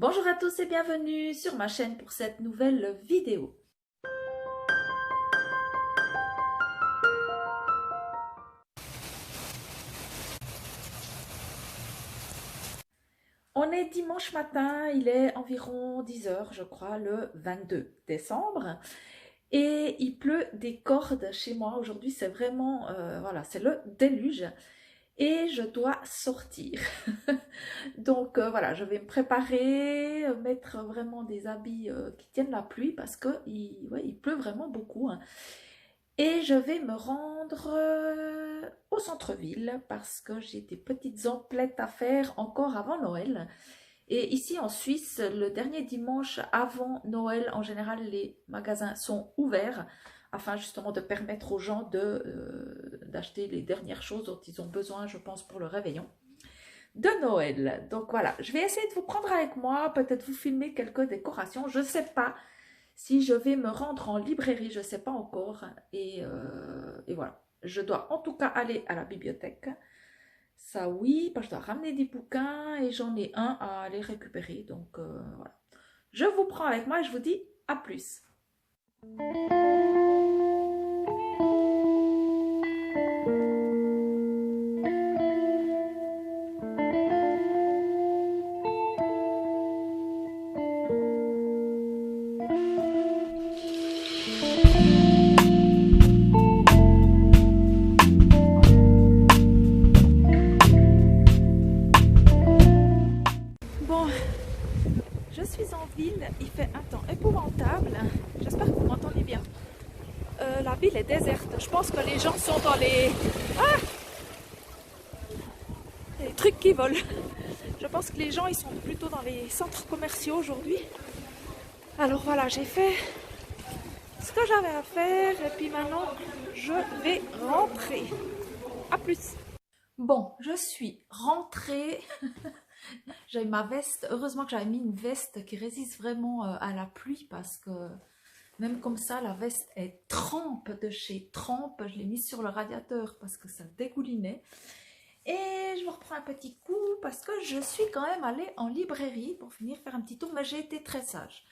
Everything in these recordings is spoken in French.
Bonjour à tous et bienvenue sur ma chaîne pour cette nouvelle vidéo. On est dimanche matin, il est environ 10 heures je crois, le 22 décembre. Et il pleut des cordes chez moi. Aujourd'hui c'est vraiment, voilà, c'est le déluge. Et je dois sortir. Donc voilà, je vais me préparer, mettre vraiment des habits qui tiennent la pluie parce que ouais, il pleut vraiment beaucoup, hein. Et je vais me rendre au centre-ville parce que j'ai des petites emplettes à faire encore avant Noël. Et ici en Suisse, le dernier dimanche avant Noël, en général, les magasins sont ouverts afin justement de permettre aux gens d'acheter les dernières choses dont ils ont besoin, je pense, pour le réveillon de Noël. Donc voilà, je vais essayer de vous prendre avec moi, peut-être vous filmer quelques décorations. Je ne sais pas si je vais me rendre en librairie, je ne sais pas encore. Et voilà, je dois en tout cas aller à la bibliothèque. Ça oui, parce que je dois ramener des bouquins et j'en ai un à aller récupérer. Donc voilà. Je vous prends avec moi et je vous dis à plus. Bon, je suis en ville, il fait un temps épouvantable. J'espère que vous m'entendez bien. La ville est déserte. Je pense que les gens sont dans les trucs qui volent. Je pense que les gens ils sont plutôt dans les centres commerciaux aujourd'hui. Alors voilà, j'ai fait ce que j'avais à faire et puis maintenant je vais rentrer. À plus. Bon, je suis rentrée. J'ai ma veste. Heureusement que j'avais mis une veste qui résiste vraiment à la pluie parce que même comme ça, la veste est trempe de chez Trempe. Je l'ai mise sur le radiateur parce que ça dégoulinait. Et je me reprends un petit coup parce que je suis quand même allée en librairie pour finir faire un petit tour, mais j'ai été très sage.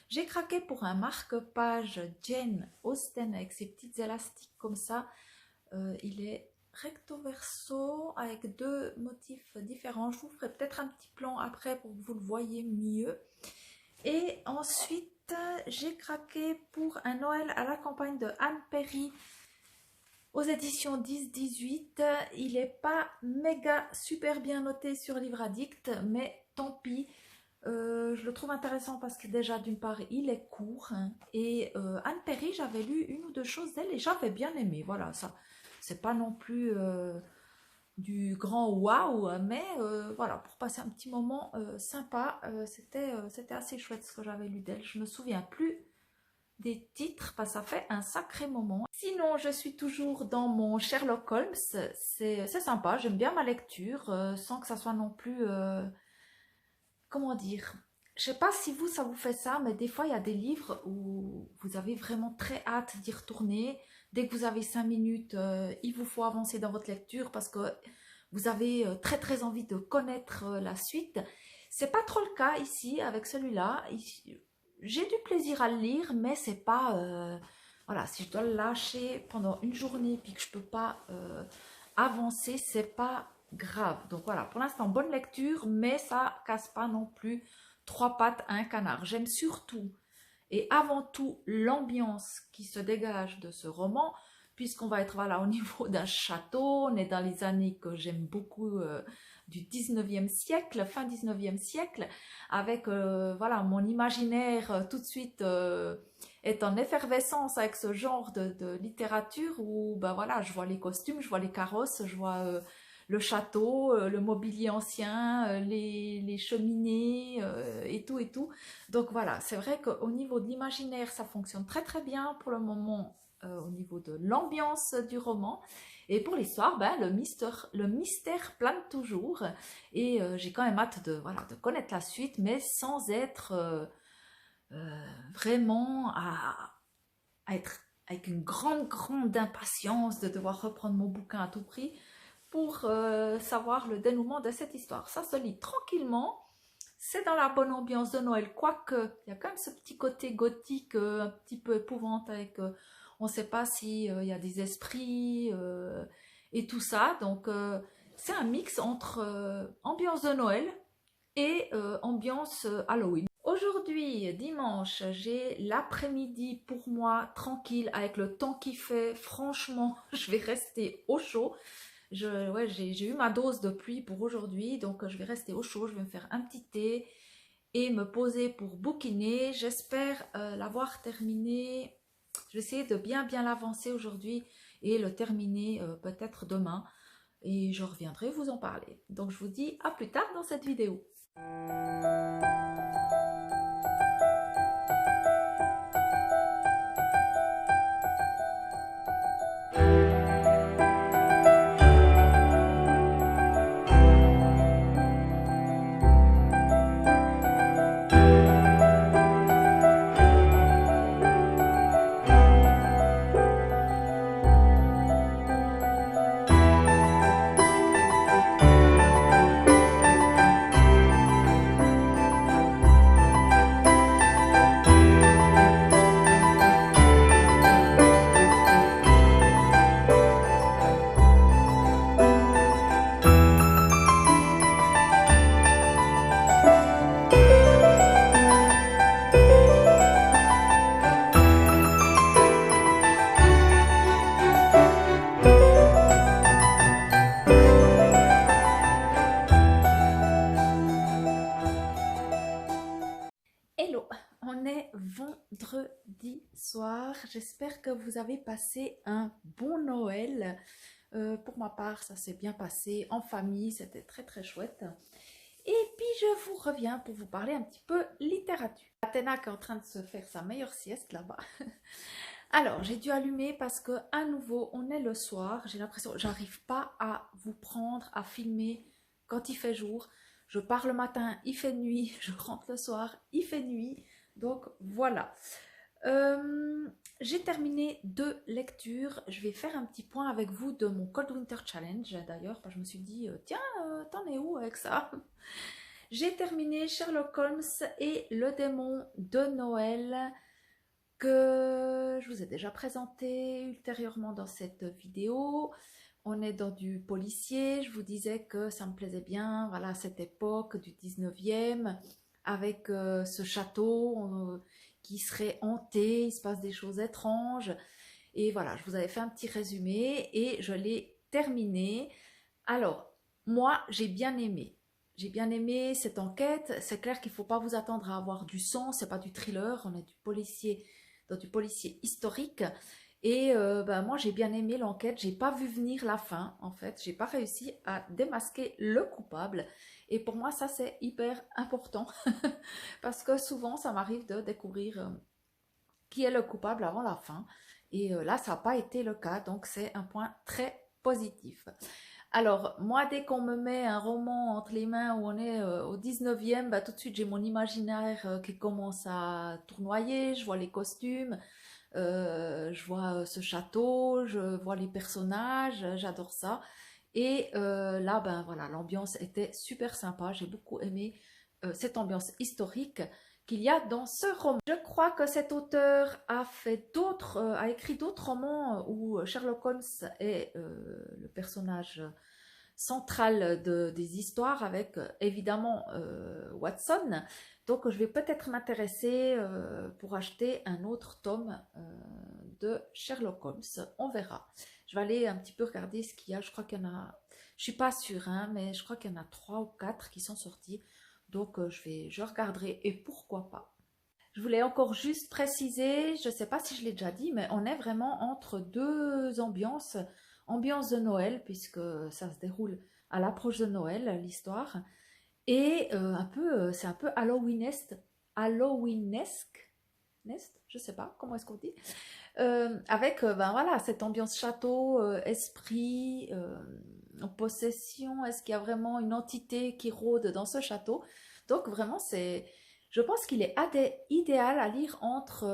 J'ai craqué pour un marque-page Jane Austen avec ses petites élastiques comme ça. Il est recto verso avec deux motifs différents. Je vous ferai peut-être un petit plan après pour que vous le voyez mieux. Et ensuite, j'ai craqué pour un Noël à la campagne de Anne Perry aux éditions 10-18. Il n'est pas méga super bien noté sur Livre Addict, mais tant pis. Je le trouve intéressant parce que déjà d'une part il est court, hein, et Anne Perry, j'avais lu une ou deux choses d'elle et j'avais bien aimé. Voilà, ça c'est pas non plus du grand waouh, mais voilà, pour passer un petit moment sympa, c'était assez chouette ce que j'avais lu d'elle. Je me souviens plus des titres parce que ça fait un sacré moment. Sinon, je suis toujours dans mon Sherlock Holmes. C'est sympa, j'aime bien ma lecture sans que ça soit non plus comment dire, je sais pas si vous ça vous fait ça, mais des fois il y a des livres où vous avez vraiment très hâte d'y retourner. Dès que vous avez 5 minutes, il vous faut avancer dans votre lecture parce que vous avez très très envie de connaître la suite. C'est pas trop le cas ici avec celui-là. J'ai du plaisir à le lire, mais c'est pas voilà, si je dois le lâcher pendant une journée puis que je peux pas avancer, c'est pas grave. Donc voilà, pour l'instant, bonne lecture, mais ça casse pas non plus trois pattes à un canard. J'aime surtout et avant tout l'ambiance qui se dégage de ce roman, puisqu'on va être voilà, au niveau d'un château. On est dans les années que j'aime beaucoup du 19e siècle, fin 19e siècle, avec voilà, mon imaginaire tout de suite est en effervescence avec ce genre de littérature où ben voilà, je vois les costumes, je vois les carrosses, je vois le château, le mobilier ancien, les cheminées et tout et tout. Donc voilà, c'est vrai qu'au niveau de l'imaginaire, ça fonctionne très très bien pour le moment au niveau de l'ambiance du roman. Et pour l'histoire, ben, le mystère plane toujours. Et j'ai quand même hâte de, voilà, de connaître la suite, mais sans être vraiment à être avec une grande, grande impatience de devoir reprendre mon bouquin à tout prix pour savoir le dénouement de cette histoire. Ça se lit tranquillement. C'est dans la bonne ambiance de Noël, quoique il y a quand même ce petit côté gothique, un petit peu épouvante avec, on ne sait pas s'il y a des esprits et tout ça. Donc c'est un mix entre ambiance de Noël et ambiance Halloween. Aujourd'hui, dimanche, j'ai l'après-midi pour moi tranquille avec le temps qu'il fait. Franchement, je vais rester au chaud. Ouais, j'ai eu ma dose de pluie pour aujourd'hui, donc je vais rester au chaud. Je vais me faire un petit thé et me poser pour bouquiner. J'espère l'avoir terminé. Je vais essayer de bien l'avancer aujourd'hui et le terminer peut-être demain. Et je reviendrai vous en parler. Donc je vous dis à plus tard dans cette vidéo. Hello, on est vendredi soir. J'espère que vous avez passé un bon Noël. Pour ma part, ça s'est bien passé en famille, c'était très chouette. Et puis je vous reviens pour vous parler un petit peu littérature. Athéna qui est en train de se faire sa meilleure sieste là-bas. Alors, j'ai dû allumer parce que à nouveau, on est le soir. J'ai l'impression, j'arrive pas à vous prendre, à filmer quand il fait jour. Je pars le matin, il fait nuit. Je rentre le soir, il fait nuit. Donc voilà. J'ai terminé 2 lectures. Je vais faire un petit point avec vous de mon Cold Winter Challenge. D'ailleurs, je me suis dit, tiens, t'en es où avec ça? J'ai terminé Sherlock Holmes et le démon de Noël, que je vous ai déjà présenté ultérieurement dans cette vidéo. On est dans du policier. Je vous disais que ça me plaisait bien, voilà, cette époque du 19e, avec ce château qui serait hanté, il se passe des choses étranges. Et voilà, je vous avais fait un petit résumé et je l'ai terminé. Alors, moi, j'ai bien aimé. J'ai bien aimé cette enquête. C'est clair qu'il ne faut pas vous attendre à avoir du sang, c'est pas du thriller, on est dans du policier historique. Et moi, j'ai bien aimé l'enquête. J'ai pas vu venir la fin, en fait. J'ai pas réussi à démasquer le coupable. Et pour moi, ça, c'est hyper important. Parce que souvent, ça m'arrive de découvrir qui est le coupable avant la fin. Et là, ça n'a pas été le cas. Donc, c'est un point très positif. Alors, moi, dès qu'on me met un roman entre les mains où on est au 19e, tout de suite, j'ai mon imaginaire qui commence à tournoyer. Je vois les costumes. Je vois ce château, je vois les personnages, j'adore ça. Et là, voilà, l'ambiance était super sympa. J'ai beaucoup aimé cette ambiance historique qu'il y a dans ce roman. Je crois que cet auteur a a écrit d'autres romans où Sherlock Holmes est le personnage central des histoires avec évidemment Watson. Donc je vais peut-être m'intéresser pour acheter un autre tome de Sherlock Holmes. On verra. Je vais aller un petit peu regarder ce qu'il y a. Je crois qu'il y en a, je suis pas sûre, hein, mais je crois qu'il y en a 3 ou 4 qui sont sortis. Donc je regarderai et pourquoi pas. Je voulais encore juste préciser, je ne sais pas si je l'ai déjà dit, mais on est vraiment entre 2 ambiances. Ambiance de Noël, puisque ça se déroule à l'approche de Noël, l'histoire. Et c'est un peu Halloweenesque, je sais pas comment est-ce qu'on dit, avec voilà, cette ambiance château, esprit, possession. Est-ce qu'il y a vraiment une entité qui rôde dans ce château? Donc vraiment, je pense qu'il est idéal à lire entre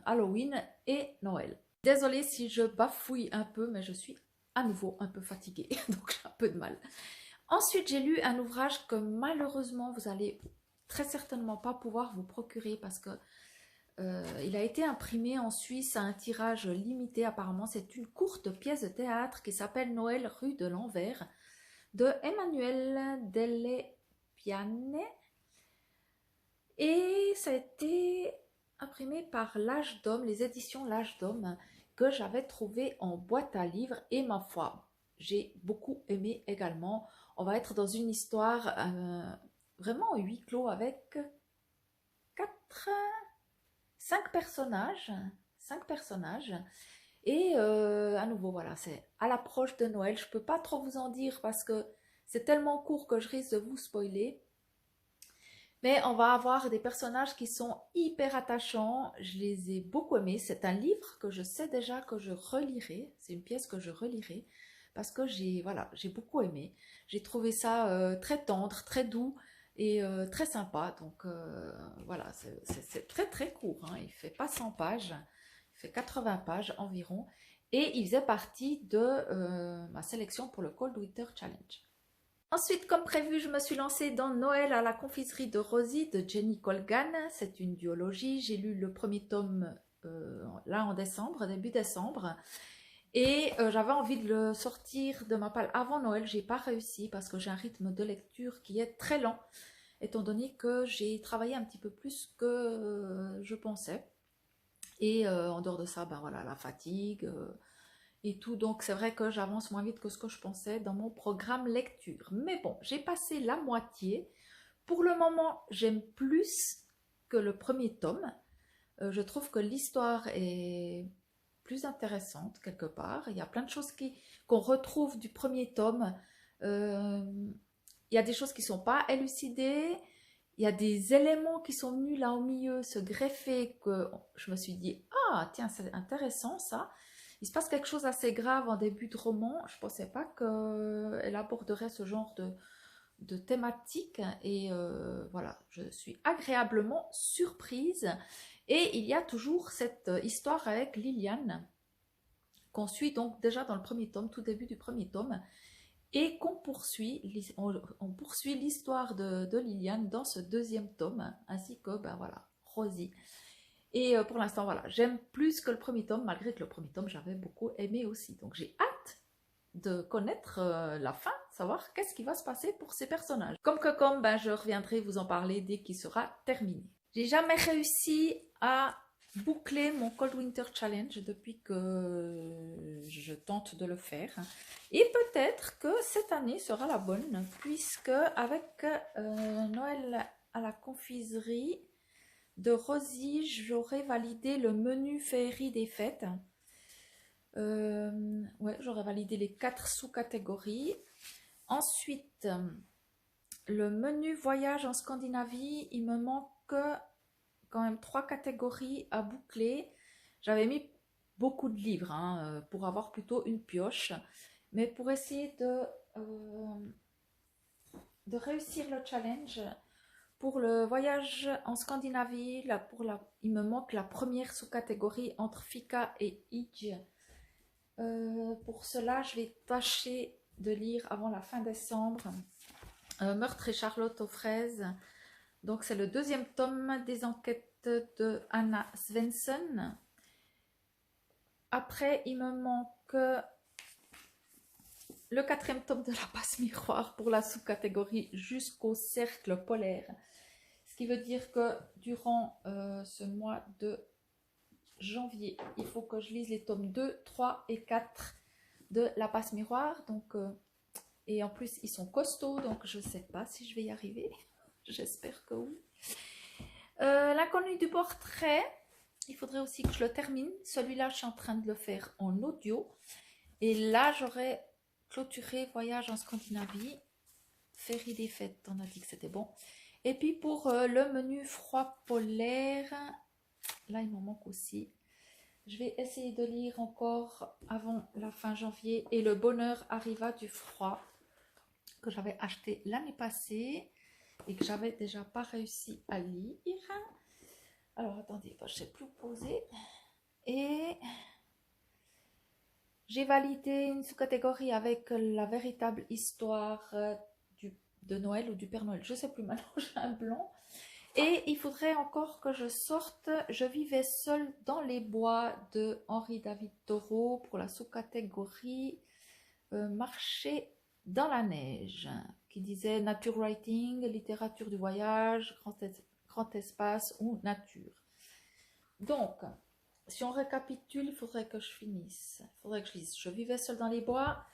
Halloween et Noël. Désolée si je bafouille un peu, mais je suis à nouveau un peu fatiguée, donc j'ai un peu de mal. Ensuite, j'ai lu un ouvrage que malheureusement, vous allez très certainement pas pouvoir vous procurer parce que il a été imprimé en Suisse à un tirage limité apparemment. C'est une courte pièce de théâtre qui s'appelle Noël rue de l'Anvers de Emmanuel Delle Piane. Et ça a été imprimé par L'Âge d'Homme, les éditions L'Âge d'Homme, que j'avais trouvé en boîte à livres. Et ma foi, j'ai beaucoup aimé également. On va être dans une histoire vraiment huis clos avec 5 personnages. 5 personnages. Et à nouveau, voilà, c'est à l'approche de Noël. Je ne peux pas trop vous en dire parce que c'est tellement court que je risque de vous spoiler. Mais on va avoir des personnages qui sont hyper attachants. Je les ai beaucoup aimés. C'est un livre que je sais déjà que je relirai. C'est une pièce que je relirai parce que voilà, j'ai beaucoup aimé. J'ai trouvé ça très tendre, très doux et très sympa. Donc voilà, c'est très très court. Hein. Il ne fait pas 100 pages. Il fait 80 pages environ. Et il faisait partie de ma sélection pour le Cold Winter Challenge. Ensuite, comme prévu, je me suis lancée dans Noël à la confiserie de Rosie de Jenny Colgan. C'est une duologie. J'ai lu le premier tome là en décembre, début décembre. Et j'avais envie de le sortir de ma palle avant Noël. J'ai pas réussi parce que j'ai un rythme de lecture qui est très lent, étant donné que j'ai travaillé un petit peu plus que je pensais. Et en dehors de ça, ben voilà, la fatigue et tout. Donc c'est vrai que j'avance moins vite que ce que je pensais dans mon programme lecture. Mais bon, j'ai passé la moitié. Pour le moment, j'aime plus que le premier tome. Je trouve que l'histoire est plus intéressante quelque part. Il y a plein de choses qu'on retrouve du premier tome. Il y a des choses qui ne sont pas élucidées. Il y a des éléments qui sont venus là au milieu se greffer que je me suis dit « Ah, tiens, c'est intéressant ça ». Il se passe quelque chose assez grave en début de roman. Je ne pensais pas qu'elle aborderait ce genre de thématique. Et voilà, je suis agréablement surprise. Et il y a toujours cette histoire avec Liliane, qu'on suit donc déjà dans le premier tome, tout début du premier tome, et qu'on poursuit, on poursuit l'histoire de Liliane dans ce deuxième tome, ainsi que, ben voilà, Rosie. Et pour l'instant, voilà, j'aime plus que le premier tome, malgré que le premier tome, j'avais beaucoup aimé aussi. Donc j'ai hâte de connaître la fin, savoir qu'est-ce qui va se passer pour ces personnages. Comme, ben, je reviendrai vous en parler dès qu'il sera terminé. J'ai jamais réussi à boucler mon Cold Winter Challenge depuis que je tente de le faire. Et peut-être que cette année sera la bonne, puisque avec Noël à la confiserie de Rosie, j'aurai validé le menu féerie des fêtes. Ouais, j'aurais validé les 4 sous-catégories. Ensuite, le menu voyage en Scandinavie, il me manque quand même 3 catégories à boucler. J'avais mis beaucoup de livres hein, pour avoir plutôt une pioche. Mais pour essayer de réussir le challenge, pour le voyage en Scandinavie, il me manque la première sous-catégorie entre Fika et Idj. Pour cela, je vais tâcher de lire avant la fin décembre Meurtre et Charlotte aux fraises. Donc c'est le deuxième tome des enquêtes de Anna Svensson. Après, il me manque le 4e tome de la passe miroir pour la sous-catégorie jusqu'au cercle polaire. Ce qui veut dire que durant ce mois de janvier, il faut que je lise les tomes 2, 3 et 4 de la passe miroir. Donc, et en plus, ils sont costauds, donc je ne sais pas si je vais y arriver. J'espère que oui. L'inconnu du portrait, il faudrait aussi que je le termine. Celui-là, je suis en train de le faire en audio. Et là, j'aurais clôturé Voyage en Scandinavie. Féerie des fêtes, on a dit que c'était bon. Et puis pour le menu froid polaire, là il m'en manque aussi. Je vais essayer de lire encore avant la fin janvier. Et le bonheur arriva du froid, que j'avais acheté l'année passée et que j'avais déjà pas réussi à lire. Alors attendez, je ne sais plus poser. Et j'ai validé une sous-catégorie avec la véritable histoire de Noël ou du Père Noël. Je ne sais plus maintenant, j'ai un blanc. Et il faudrait encore que je sorte Je vivais seule dans les bois de Henri David Thoreau pour la sous-catégorie Marcher dans la neige, qui disait nature writing, littérature du voyage, grand espace ou nature. Donc, si on récapitule, il faudrait que je finisse. Il faudrait que je lise Je vivais seule dans les bois,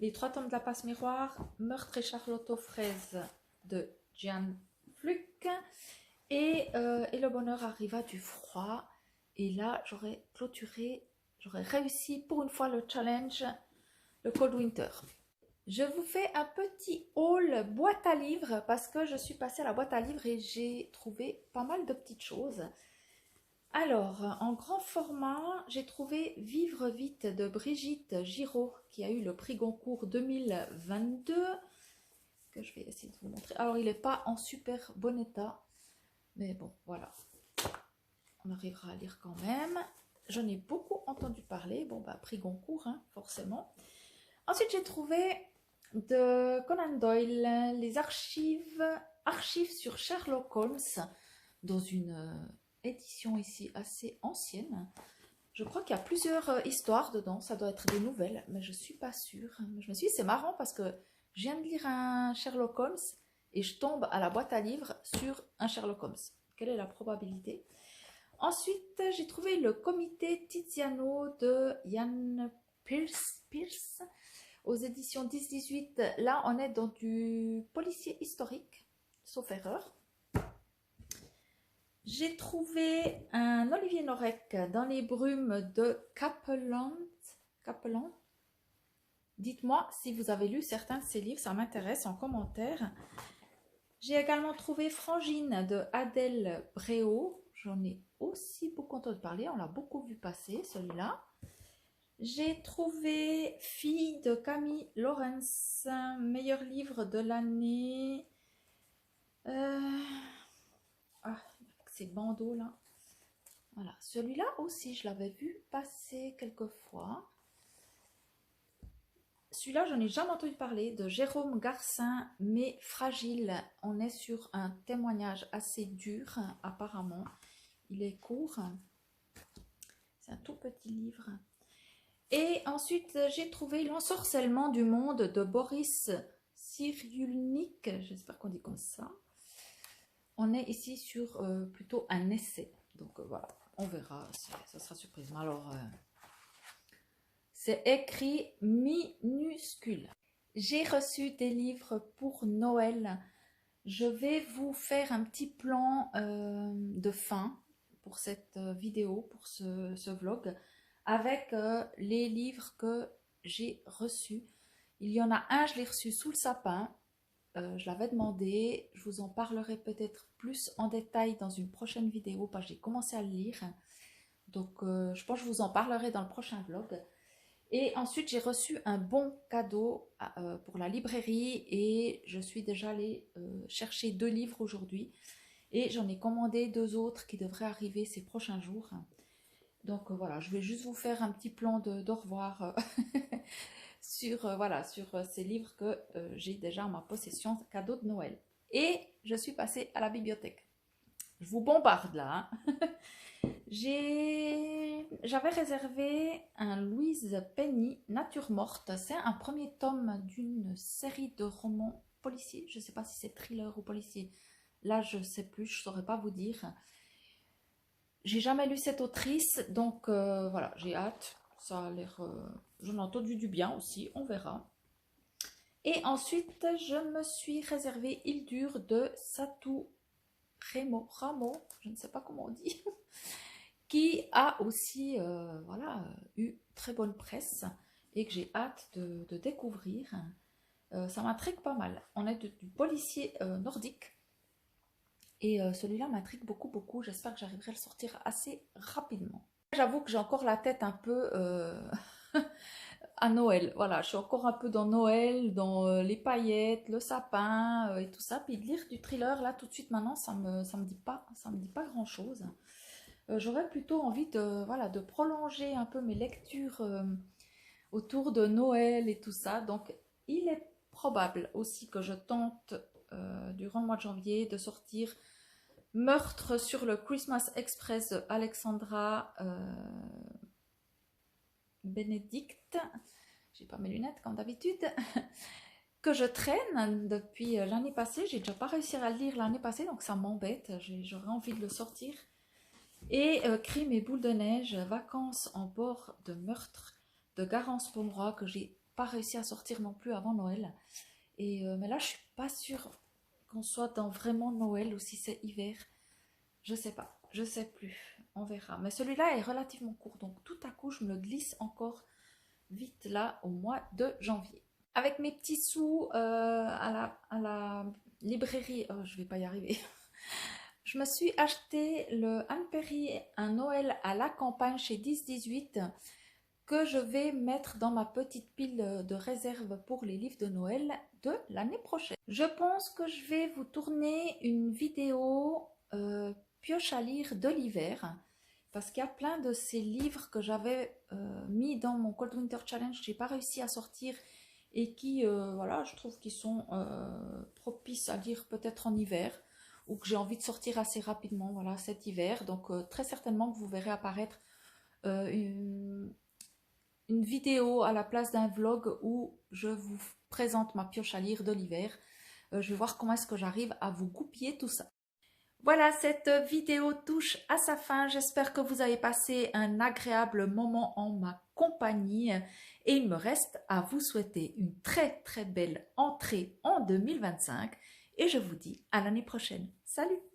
Les 3 tomes de la passe miroir, Meurtre et Charlotte aux fraises de Jeanne Fluck, et Le bonheur arriva du froid. Et là, j'aurais clôturé, j'aurais réussi pour une fois le challenge, le Cold Winter. Je vous fais un petit haul boîte à livres parce que je suis passée à la boîte à livres et j'ai trouvé pas mal de petites choses. Alors, en grand format, j'ai trouvé Vivre vite de Brigitte Giraud qui a eu le prix Goncourt 2022, que je vais essayer de vous montrer. Alors, il n'est pas en super bon état, mais bon, voilà. On arrivera à lire quand même. J'en ai beaucoup entendu parler. Bon, bah, prix Goncourt, hein, forcément. Ensuite, j'ai trouvé de Conan Doyle les archives sur Sherlock Holmes dans une édition ici assez ancienne. Je crois qu'il y a plusieurs histoires dedans. Ça doit être des nouvelles, mais je ne suis pas sûre. Je me suis dit, c'est marrant parce que je viens de lire un Sherlock Holmes et je tombe à la boîte à livres sur un Sherlock Holmes. Quelle est la probabilité? Ensuite, j'ai trouvé le comité Tiziano de Ian Pierce aux éditions 10-18. Là, on est dans du policier historique, sauf erreur. J'ai trouvé un Olivier Norek dans les brumes de Capeland. Dites-moi si vous avez lu certains de ces livres, ça m'intéresse en commentaire. J'ai également trouvé Frangine de Adèle Bréau. J'en ai aussi beaucoup entendu parler, on l'a beaucoup vu passer celui-là. J'ai trouvé Fille de Camille Lawrence, meilleur livre de l'année. Ces bandeaux là. Voilà, celui-là aussi, je l'avais vu passer quelques fois. Celui-là, je n'ai jamais entendu parler, de Jérôme Garcin, mais fragile. On est sur un témoignage assez dur, apparemment. Il est court. C'est un tout petit livre. Et ensuite, j'ai trouvé L'ensorcellement du monde de Boris Cyrulnik. J'espère qu'on dit comme ça. On est ici sur plutôt un essai. Donc voilà, on verra. Ça sera surprise. Alors, c'est écrit minuscule. J'ai reçu des livres pour Noël. Je vais vous faire un petit plan de fin pour cette vidéo, pour ce vlog, avec les livres que j'ai reçus. Il y en a un, je l'ai reçu sous le sapin. Je l'avais demandé. Je vous en parlerai peut-être plus en détail dans une prochaine vidéo parce que j'ai commencé à le lire. Donc, je pense que je vous en parlerai dans le prochain vlog. Et ensuite, j'ai reçu un bon cadeau pour la librairie et je suis déjà allée chercher 2 livres aujourd'hui. Et j'en ai commandé 2 autres qui devraient arriver ces prochains jours. Donc voilà, je vais juste vous faire un petit plan d'au revoir sur ces livres que j'ai déjà en ma possession, cadeau de Noël. Et je suis passée à la bibliothèque. Je vous bombarde là. J'avais réservé un Louise Penny, Nature morte. C'est un premier tome d'une série de romans policiers. Je ne sais pas si c'est thriller ou policier. Là, je ne sais plus, je ne saurais pas vous dire. J'ai jamais lu cette autrice, donc voilà, j'ai hâte. Ça a l'air... j'en ai entendu du bien aussi, on verra. Et ensuite, je me suis réservé Île dure de Satu Ramo, je ne sais pas comment on dit, qui a aussi eu très bonne presse et que j'ai hâte de découvrir. Ça m'intrigue pas mal. On est du policier nordique. Et celui-là m'intrigue beaucoup. J'espère que j'arriverai à le sortir assez rapidement. J'avoue que j'ai encore la tête un peu à Noël. Voilà, je suis encore un peu dans Noël, dans les paillettes, le sapin et tout ça. Puis de lire du thriller, là, tout de suite, maintenant, ça me dit pas grand-chose. J'aurais plutôt envie de prolonger un peu mes lectures autour de Noël et tout ça. Donc, il est probable aussi que je tente durant le mois de janvier de sortir Meurtre sur le Christmas Express de Alexandra Benedict. J'ai pas mes lunettes comme d'habitude. Que je traîne depuis l'année passée. J'ai déjà pas réussi à le lire l'année passée, donc ça m'embête. J'aurais envie de le sortir. Et Crime et boule de neige, Vacances en bord de meurtre de Garance Pomeroy, que j'ai pas réussi à sortir non plus avant Noël. Et mais là, je suis pas sûre qu'on soit dans vraiment Noël ou si c'est hiver. Je sais pas, je sais plus. On verra. Mais celui-là est relativement court, donc tout à coup, je me le glisse encore vite là au mois de janvier. Avec mes petits sous à la librairie, oh, je vais pas y arriver. Je me suis acheté le Anne Perry, un Noël à la campagne chez 10-18 que je vais mettre dans ma petite pile de réserve pour les livres de Noël de l'année prochaine. Je pense que je vais vous tourner une vidéo pioche à lire de l'hiver parce qu'il y a plein de ces livres que j'avais mis dans mon Cold Winter Challenge, je n'ai pas réussi à sortir et qui, voilà, je trouve qu'ils sont propices à lire peut-être en hiver ou que j'ai envie de sortir assez rapidement, voilà, cet hiver. Donc très certainement que vous verrez apparaître une vidéo à la place d'un vlog où je vous présente ma pioche à lire de l'hiver. Je vais voir comment est-ce que j'arrive à vous goupiller tout ça. Voilà, cette vidéo touche à sa fin. J'espère que vous avez passé un agréable moment en ma compagnie. Et il me reste à vous souhaiter une très très belle entrée en 2025. Et je vous dis à l'année prochaine. Salut!